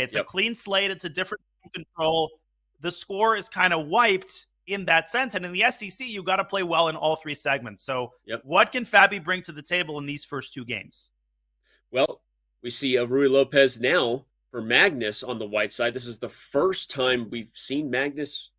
It's a clean slate. It's a different control. The score is kind of wiped in that sense. And in the SEC, you got to play well in all three segments. So what can Fabi bring to the table in these first two games? Well, we see a Rui Lopez now for Magnus on the white side. This is the first time we've seen Magnus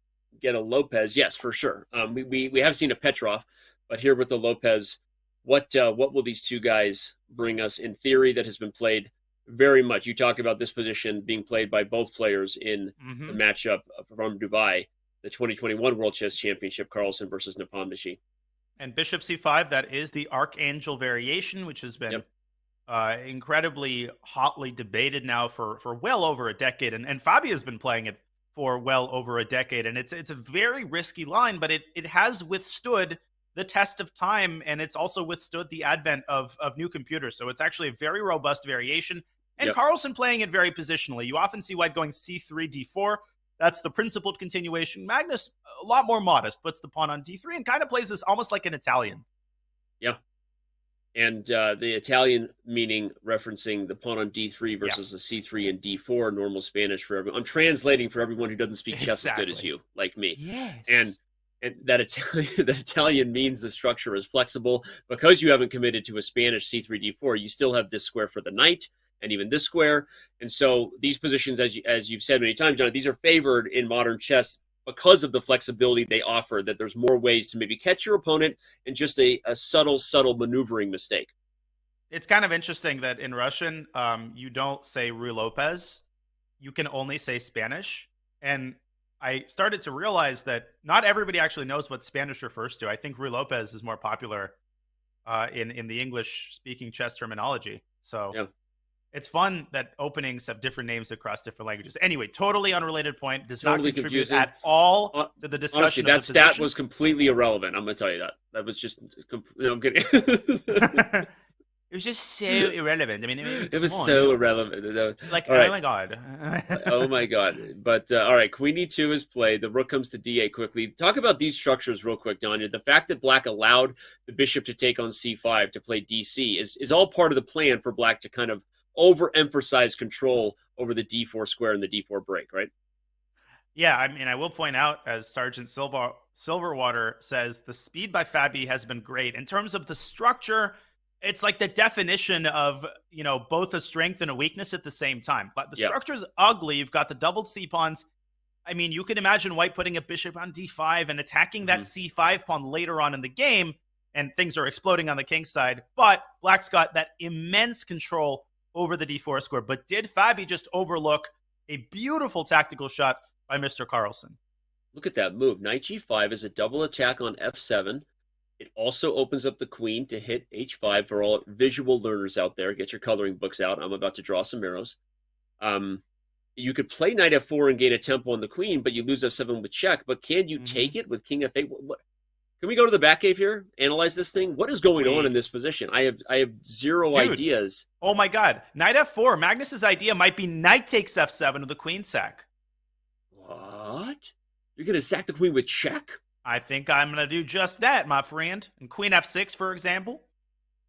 get a Lopez. Yes, for sure. We have seen a Petrov, but here with the Lopez, what will these two guys bring us in theory that has been played very much? You talk about this position being played by both players in the matchup from Dubai, the 2021 World Chess Championship, Carlsen versus Nepomniachtchi. And Bishop C5, that is the Archangel variation, which has been incredibly hotly debated now for well over a decade. And Fabio has been playing it for well over a decade. And it's a very risky line, but it has withstood the test of time, and it's also withstood the advent of new computers. So it's actually a very robust variation. And Carlsen playing it very positionally. You often see White going C3, D4. That's the principled continuation. Magnus, a lot more modest, puts the pawn on D3 and kind of plays this almost like an Italian. Yeah. And the Italian meaning referencing the pawn on D3 versus a C3 and D4, normal Spanish for everyone. I'm translating for everyone who doesn't speak chess as good as you, like me. Yes. And that Italian means the structure is flexible. Because you haven't committed to a Spanish C3, D4, you still have this square for the knight and even this square. And so these positions, as you've said many times, John, these are favored in modern chess because of the flexibility they offer, that there's more ways to maybe catch your opponent in just a subtle maneuvering mistake. It's kind of interesting that in Russian, you don't say Rui Lopez. You can only say Spanish. And I started to realize that not everybody actually knows what Spanish refers to. I think Rui Lopez is more popular in the English-speaking chess terminology. So it's fun that openings have different names across different languages. Anyway, totally unrelated point. Does not contribute confusing at all to the discussion. Honestly, that stat was completely irrelevant. I'm going to tell you that. That was just no, I'm kidding. It was just so irrelevant. I mean, it was so irrelevant. Like, oh my God. Oh my God. But all right, Queen E2 is played. The rook comes to D8 quickly. Talk about these structures real quick, Danya. The fact that Black allowed the bishop to take on C5 to play DC is all part of the plan for Black to kind of overemphasize control over the D4 square and the D4 break, right? Yeah, I mean, I will point out, as Sergeant Silverwater says, the speed by Fabi has been great. In terms of the structure, it's like the definition of, both a strength and a weakness at the same time. But the structure is ugly. You've got the doubled C-pawns. I mean, you can imagine White putting a bishop on D5 and attacking that C5 pawn later on in the game, and things are exploding on the king side. But Black's got that immense control over the D4 square. But did Fabi just overlook a beautiful tactical shot by Mr. Carlsen? Look at that move. Knight G5 is a double attack on F7. It also opens up the queen to hit H5 for all visual learners out there. Get your coloring books out. I'm about to draw some arrows. You could play Knight F4 and gain a tempo on the queen, but you lose F7 with check. But can you take it with King F8? What? Can we go to the back cave here? Analyze this thing? What is going on in this position? I have zero ideas. Oh my God. Knight F4. Magnus's idea might be knight takes F7 with the queen sack. What? You're going to sack the queen with check? I think I'm going to do just that, my friend. And Queen F6, for example.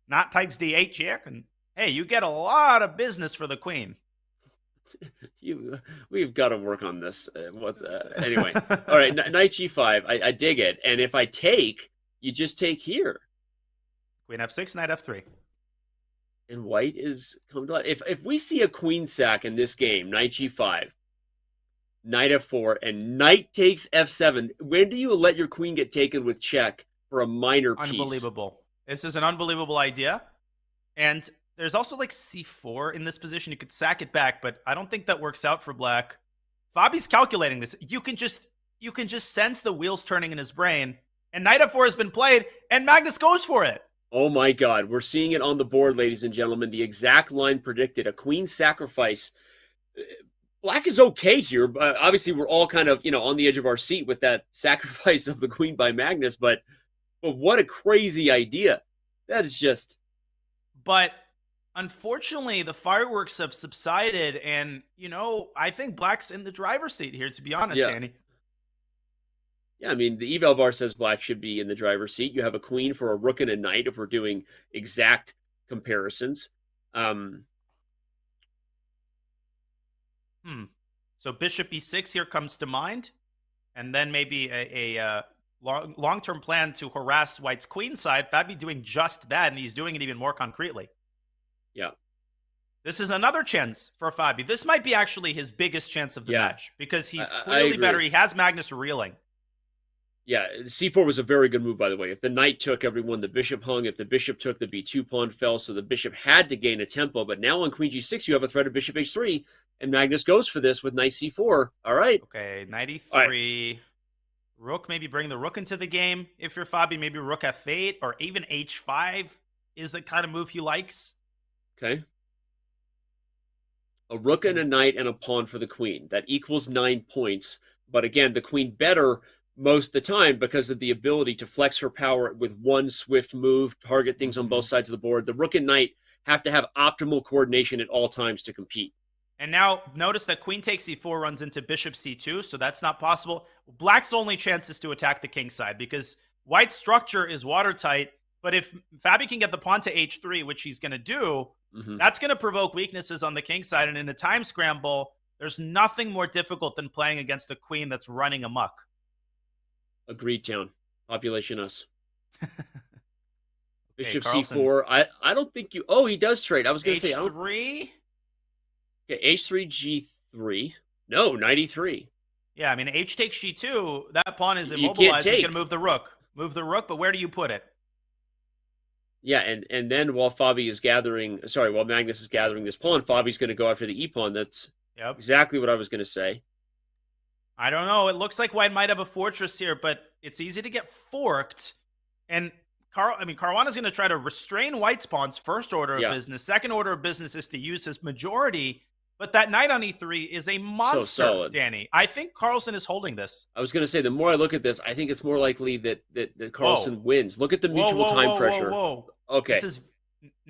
Knight takes D8 check. And hey, you get a lot of business for the queen. We've got to work on this. Anyway, all right, Knight G5. I dig it. And if I take, you just take here. Queen F6, Knight F3. And White is coming to life. If we see a queen sack in this game, Knight G5, Knight F4, and Knight takes F7, when do you let your queen get taken with check for a minor piece? Unbelievable. This is an unbelievable idea. And there's also like C4 in this position. You could sack it back, but I don't think that works out for Black. Fabi's calculating this. You can just sense the wheels turning in his brain. And Knight F4 has been played, and Magnus goes for it. Oh my God. We're seeing it on the board, ladies and gentlemen. The exact line predicted. A queen sacrifice. Black is okay here. Obviously, we're all kind of, on the edge of our seat with that sacrifice of the queen by Magnus. But what a crazy idea. That is just... But unfortunately, the fireworks have subsided. And, I think Black's in the driver's seat here, to be honest, Danny. Yeah, I mean, the eval bar says Black should be in the driver's seat. You have a queen for a rook and a knight if we're doing exact comparisons. So bishop e6 here comes to mind, and then maybe a long-term plan to harass White's queen side. Fabi doing just that, and he's doing it even more concretely. Yeah. This is another chance for Fabi. This might be actually his biggest chance of the match, because he's clearly better. He has Magnus reeling. Yeah, c4 was a very good move, by the way. If the knight took, everyone, the bishop hung. If the bishop took, the b2 pawn fell, so the bishop had to gain a tempo. But now on queen g6, you have a threat of bishop h3, and Magnus goes for this with knight c4. All right. Okay, knight e3. Right. Rook, maybe bring the rook into the game. If you're Fabi, maybe rook f8 or even h5 is the kind of move he likes. Okay. A rook and a knight and a pawn for the queen. That equals 9 points. But again, the queen better most of the time because of the ability to flex her power with one swift move, target things on both sides of the board. The rook and knight have to have optimal coordination at all times to compete. And now notice that queen takes c4 runs into bishop c2, so that's not possible. Black's only chance is to attack the king side because White's structure is watertight. But if Fabi can get the pawn to h3, which he's going to do, that's going to provoke weaknesses on the king side. And in a time scramble, there's nothing more difficult than playing against a queen that's running amok. Agreed, Town. Population us. Bishop Carlsen. c4. I don't think you... Oh, he does trade. I was going to say... h3? Okay, h3, g3. No, knight e3. Yeah, I mean, h takes g2. That pawn is immobilized. He's going to move the rook. Move the rook, but where do you put it? Yeah, and then while while Magnus is gathering this pawn, Fabi's going to go after the e-pawn. That's exactly what I was going to say. I don't know. It looks like White might have a fortress here, but it's easy to get forked. And Caruana's going to try to restrain White's pawns, first order of business. Second order of business is to use his majority. But that knight on e3 is a monster, Danny. I think Carlsen is holding this. I was going to say, the more I look at this, I think it's more likely that Carlsen wins. Look at the mutual time pressure. Whoa. Okay.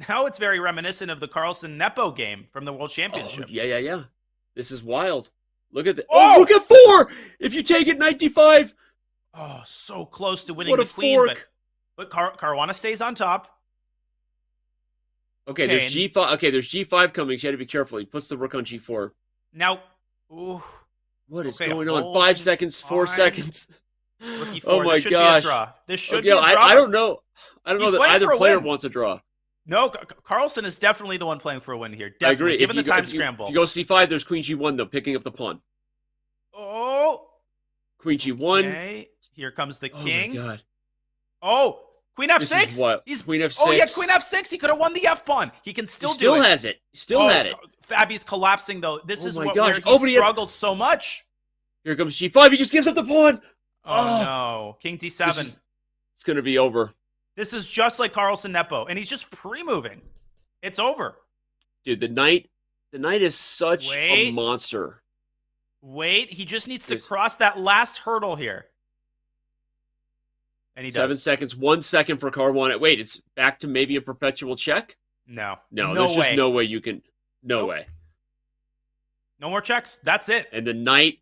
Now it's very reminiscent of the Carlsen-Nepo game from the World Championship. Oh, yeah. This is wild. Look at that. Oh, look at 4! If you take it, knight d5. Oh, so close to winning the queen. Fork. But Caruana stays on top. Okay, there's g5. Okay, there's g5 coming. So you had to be careful. He puts the rook on g4. Now, what is going on? 5 seconds, 4 seconds. Rook e4. Oh my gosh! This should be a draw. I don't know. I don't know that either player wants a draw. No, Carlsen is definitely the one playing for a win here. Definitely. I agree. Given the time scramble. If you go c5, there's queen g1 though, picking up the pawn. Oh. Queen g1. Okay. Here comes the king. Oh my god. Oh. Queen f6. This is what? Queen f6. Oh, yeah, queen f6. He could have won the f pawn. He can still do it. Still has it. Still had it. Fabi's collapsing, though. This is where he struggled so much. Here comes g5. He just gives up the pawn. Oh, no. King d7. It's going to be over. This is just like Carlsen-Nepo, and he's just pre-moving. It's over. Dude, the knight is such a monster. Wait, he just needs to cross that last hurdle here. And he does. 7 seconds, 1 second for Caruana. Wait, it's back to maybe a perpetual check? No, there's just no way you can. No way. No more checks. That's it. And the knight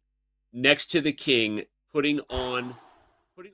next to the king, putting on